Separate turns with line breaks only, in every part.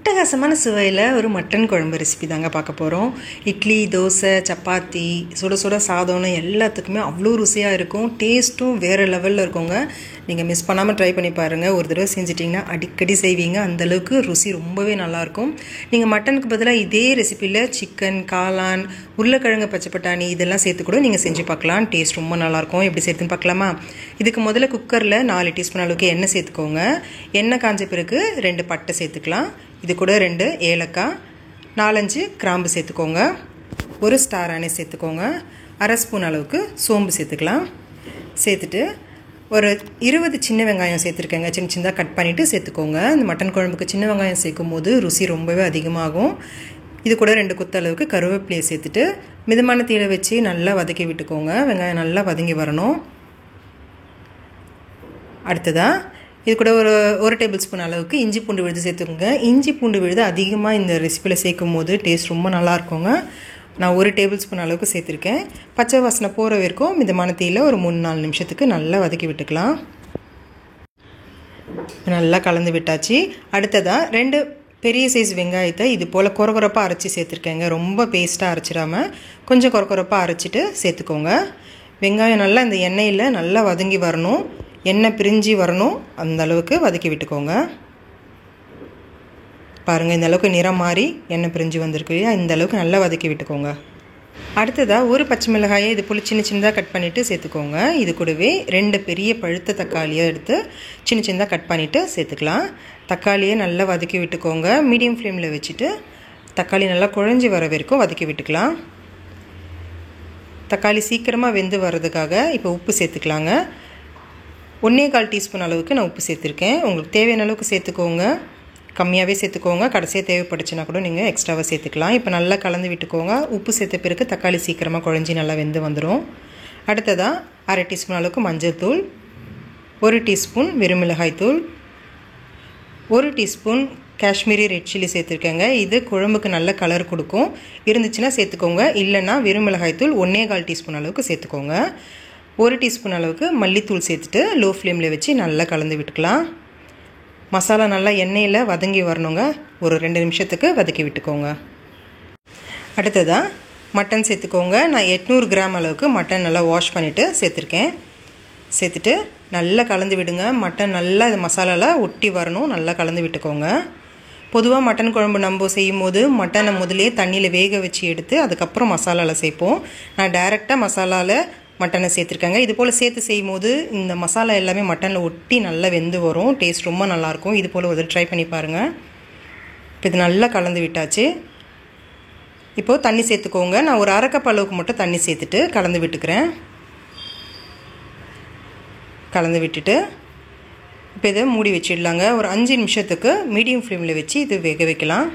அட்டகாசமான சுவையில் ஒரு மட்டன் குழம்பு ரெசிபி தாங்க பார்க்க போகிறோம். இட்லி, தோசை, சப்பாத்தி, சுட சுட சாதம்னு எல்லாத்துக்குமே அவ்வளோ ருசியாக இருக்கும். டேஸ்ட்டும் வேறு லெவலில் இருக்குங்க. நீங்கள் மிஸ் பண்ணாமல் ட்ரை பண்ணி பாருங்கள். ஒரு தடவை செஞ்சிட்டிங்கன்னா அடிக்கடி செய்வீங்க. அந்தளவுக்கு ருசி ரொம்பவே நல்லாயிருக்கும். நீங்கள் மட்டனுக்கு பதிலாக இதே ரெசிப்பியில் சிக்கன், காளான், உருளைக்கிழங்கு, பச்சை பட்டாணி இதெல்லாம் சேர்த்து கூட நீங்கள் செஞ்சு பார்க்கலாம். டேஸ்ட் ரொம்ப நல்லாயிருக்கும். எப்படி சேர்த்துன்னு பார்க்கலாமா? இதுக்கு முதல்ல குக்கரில் 4 டீஸ்பூன் அளவுக்கு எண்ணெய் சேர்த்துக்கோங்க. எண்ணெய் காஞ்ச பிறகு 2 பட்டை சேர்த்துக்கலாம். இது கூட 2 ஏலக்காய், 4-5 கிராம்பு சேர்த்துக்கோங்க. 1 ஸ்டார் அனீஸ் சேர்த்துக்கோங்க. 1/2 ஸ்பூன் அளவுக்கு சோம்பு சேர்த்துக்கலாம். சேர்த்துட்டு ஒரு 20 சின்ன வெங்காயம் சேர்த்துருக்கேங்க. சின்ன சின்னதாக கட் பண்ணிவிட்டு சேர்த்துக்கோங்க. இந்த மட்டன் குழம்புக்கு சின்ன வெங்காயம் சேர்க்கும் போது ருசி ரொம்பவே அதிகமாகும். இது கூட 2 கொத்து அளவுக்கு கருவேப்பிலையை சேர்த்துட்டு மிதமான தீயில வச்சு நல்லா வதக்கி விட்டுக்கோங்க. வெங்காயம் நல்லா வதங்கி வரணும். அடுத்ததாக இது கூட ஒரு டேபிள் ஸ்பூன் அளவுக்கு இஞ்சி பூண்டு விழுது சேர்த்துக்கோங்க. இஞ்சி பூண்டு விழுது அதிகமாக இந்த ரெசிப்பியில் சேர்க்கும் போது டேஸ்ட் ரொம்ப நல்லாயிருக்குங்க. நான் 1 டேபிள் ஸ்பூன் அளவுக்கு சேர்த்துருக்கேன். பச்சை வாசனை போகிற வரைக்கும் மிதமான தீயில் ஒரு 3-4 நிமிஷத்துக்கு நல்லா வதக்கி விட்டுக்கலாம். நல்லா கலந்து விட்டாச்சு. அடுத்ததாக 2 பெரிய சைஸ் வெங்காயத்தை இது போல் கொரகொரப்பாக அரைச்சி சேர்த்துருக்கேங்க. ரொம்ப பேஸ்ட்டாக அரைச்சிடாமல் கொஞ்சம் கொரகொரப்பாக அரைச்சிட்டு சேர்த்துக்கோங்க. வெங்காயம் நல்லா இந்த எண்ணெயில் நல்லா வதங்கி வரணும். எண்ணெய் பிரிஞ்சு வரணும். அந்த அளவுக்கு வதக்கி விட்டுக்கோங்க. பாருங்கள், இந்த அளவுக்கு நிறம் மாறி எண்ணெய் பிரிஞ்சு வந்திருக்கு இல்லையா? இந்த அளவுக்கு நல்லா வதக்கி விட்டுக்கோங்க. அடுத்ததாக 1 பச்சை மிளகாயை இது போல் சின்ன சின்னதாக கட் பண்ணிவிட்டு சேர்த்துக்கோங்க. இது கூடவே 2 பெரிய பழுத்த தக்காளியை எடுத்து சின்ன சின்னதாக கட் பண்ணிவிட்டு சேர்த்துக்கலாம். தக்காளியை நல்லா வதக்கி விட்டுக்கோங்க. மீடியம் ஃப்ளேமில் வச்சுட்டு தக்காளி நல்லா குழஞ்சி வர வரைக்கும் வதக்கி விட்டுக்கலாம். தக்காளி சீக்கிரமாக வெந்து வர்றதுக்காக இப்போ உப்பு சேர்த்துக்கலாங்க. 1/4 டீஸ்பூன் அளவுக்கு நான் உப்பு சேர்த்துருக்கேன். உங்களுக்கு தேவையான அளவுக்கு சேர்த்துக்கோங்க. கம்மியாகவே சேர்த்துக்கோங்க. கடைசியாக தேவைப்படுச்சுன்னா கூட நீங்கள் எக்ஸ்ட்ராவாக சேர்த்துக்கலாம். இப்போ நல்லா கலந்து விட்டுக்கோங்க. உப்பு சேர்த்த பிறகு தக்காளி சீக்கிரமாக குழஞ்சி நல்லா வெந்து வந்துடும். அடுத்ததாக 1/2 டீஸ்பூன் அளவுக்கு மஞ்சள் தூள், 1 டீஸ்பூன் வெறுமிளகாய் தூள், 1 டீஸ்பூன் காஷ்மீரி ரெட் சில்லி சேர்த்துருக்கேங்க. இது குழம்புக்கு நல்ல கலர் கொடுக்கும். இருந்துச்சுன்னா சேர்த்துக்கோங்க. இல்லைன்னா வெறுமிளகாய் தூள் 1/4 டீஸ்பூன் அளவுக்கு சேர்த்துக்கோங்க. 1 டீஸ்பூன் அளவுக்கு மல்லித்தூள் சேர்த்துட்டு லோ ஃப்ளேமில் வச்சு நல்லா கலந்து விட்டுக்கலாம். மசாலா நல்லா எண்ணெயில் வதங்கி வரணுங்க. ஒரு 2 நிமிஷத்துக்கு வதக்கி விட்டுக்கோங்க. அடுத்ததாக மட்டன் சேர்த்துக்கோங்க. நான் 800 கிராம் அளவுக்கு மட்டன் நல்லா வாஷ் பண்ணிவிட்டு சேர்த்துருக்கேன். சேர்த்துட்டு நல்லா கலந்து விடுங்க. மட்டன் நல்லா இது மசாலாவில் ஒட்டி வரணும். நல்லா கலந்து விட்டுக்கோங்க. பொதுவாக மட்டன் குழம்பு நம்ம செய்யும் போது மட்டனை முதலே தண்ணியில் வேக வச்சு எடுத்து அதுக்கப்புறம் மசாலாவில் சேர்ப்போம். நான் டைரெக்டாக மசாலாவில் மட்டனை சேர்த்துருக்கேங்க. இது போல் சேர்த்து செய்யும் போது இந்த மசாலா எல்லாமே மட்டனில் ஒட்டி நல்லா வெந்து வரும். டேஸ்ட் ரொம்ப நல்லாயிருக்கும். இது போல் ஒரு ட்ரை பண்ணி பாருங்கள். இப்போ இது நல்லா கலந்து விட்டாச்சு. இப்போது தண்ணி சேர்த்துக்கோங்க. நான் ஒரு 1/2 கப் அளவுக்கு மட்டும் தண்ணி சேர்த்துட்டு கலந்து விட்டுக்கிறேன். கலந்து விட்டுட்டு இப்போ இதை மூடி வச்சிடலாங்க. ஒரு 5 நிமிஷத்துக்கு மீடியம் ஃப்ளேமில் வச்சு இது வேக வைக்கலாம்.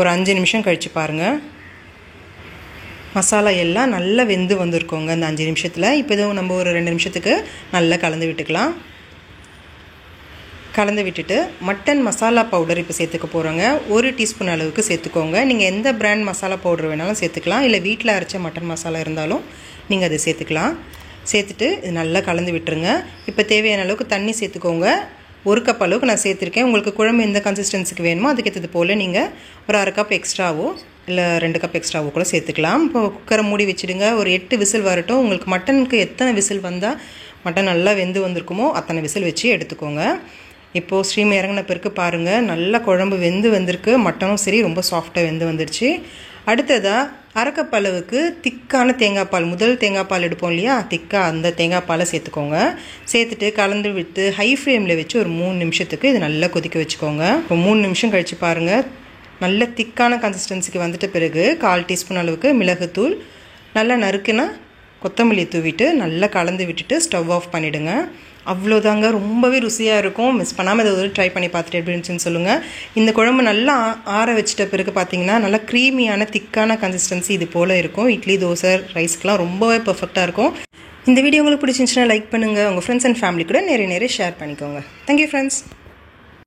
ஒரு 5 நிமிஷம் கழித்து பாருங்கள். மசாலா எல்லாம் நல்லா வெந்து வந்திருக்கோங்க இந்த 5 நிமிஷத்தில். இப்போ இதுவும் நம்ம ஒரு 2 நிமிஷத்துக்கு நல்லா கலந்து விட்டுக்கலாம். கலந்து விட்டுட்டு மட்டன் மசாலா பவுடர் இப்போ சேர்த்துக்க போகிறோங்க. 1 டீஸ்பூன் அளவுக்கு சேர்த்துக்கோங்க. நீங்கள் எந்த பிராண்ட் மசாலா பவுடர் வேணாலும் சேர்த்துக்கலாம். இல்லை வீட்டில் அரைச்ச மட்டன் மசாலா இருந்தாலும் நீங்கள் அதை சேர்த்துக்கலாம். சேர்த்துட்டு இது நல்லா கலந்து விட்டுருங்க. இப்போ தேவையான அளவுக்கு தண்ணி சேர்த்துக்கோங்க. 1 கப் அளவுக்கு நான் சேர்த்துருக்கேன். உங்களுக்கு குழம்பு எந்த கன்சிஸ்டன்சிக்கு வேணுமோ அதுக்கேற்றது போல் நீங்கள் ஒரு 1/2 கப் எக்ஸ்ட்ராவோ இல்லை 2 கப் எக்ஸ்ட்ராவோ கூட சேர்த்துக்கலாம். இப்போ குக்கரை மூடி வச்சுடுங்க. ஒரு 8 விசில் வரட்டும். உங்களுக்கு மட்டனுக்கு எத்தனை விசில் வந்தால் மட்டன் நல்லா வெந்து வந்திருக்குமோ அத்தனை விசில் வச்சு எடுத்துக்கோங்க. இப்போது ஸ்டீம் இறங்கின பிறகு பாருங்கள், நல்லா குழம்பு வெந்து வந்திருக்கு. மட்டனும் சரி ரொம்ப சாஃப்டாக வெந்து வந்துடுச்சு. அடுத்ததாக 1/2 கப் அளவுக்கு திக்கான தேங்காய் பால், முதல் தேங்காய் பால் எடுப்போம் இல்லையா, திக்காக அந்த தேங்காய் பாலை சேர்த்துக்கோங்க. சேர்த்துட்டு கலந்து விட்டு ஹை ஃப்ளேமில் வச்சு ஒரு 3 நிமிஷத்துக்கு இது நல்லா கொதிக்க வச்சுக்கோங்க. இப்போ 3 நிமிஷம் கழித்து பாருங்கள், நல்ல திக்கான கன்சிஸ்டன்சிக்கு வந்துட்ட பிறகு 1/4 டீஸ்பூன் அளவுக்கு மிளகுத்தூள், நல்லா நறுக்குனா கொத்தமல்லி தூவிட்டு நல்லா கலந்து விட்டுட்டு ஸ்டவ் ஆஃப் பண்ணிவிடுங்க. அவ்வளோதாங்க. ரொம்பவே ருசியாக இருக்கும். மிஸ் பண்ணாமல் இதை ஒரு ட்ரை பண்ணி பார்த்துட்டு எப்படி இருந்துச்சுன்னு சொல்லுங்கள். இந்த குழம்பு நல்லா ஆற வச்சிட்ட பிறகு பார்த்தீங்கன்னா நல்லா க்ரீமியான திக்கான கன்சிஸ்டன்சி இது போல் இருக்கும். இட்லி, தோசை, ரைஸ்க்கெலாம் ரொம்பவே பர்ஃபெக்டாக இருக்கும். இந்த வீடியோ உங்களுக்கு பிடிச்சிருந்துச்சுன்னா லைக் பண்ணுங்கள். உங்கள் ஃப்ரெண்ட்ஸ் அண்ட் ஃபேமிலி கூட நிறைய ஷேர் பண்ணிக்கோங்க. Thank you friends.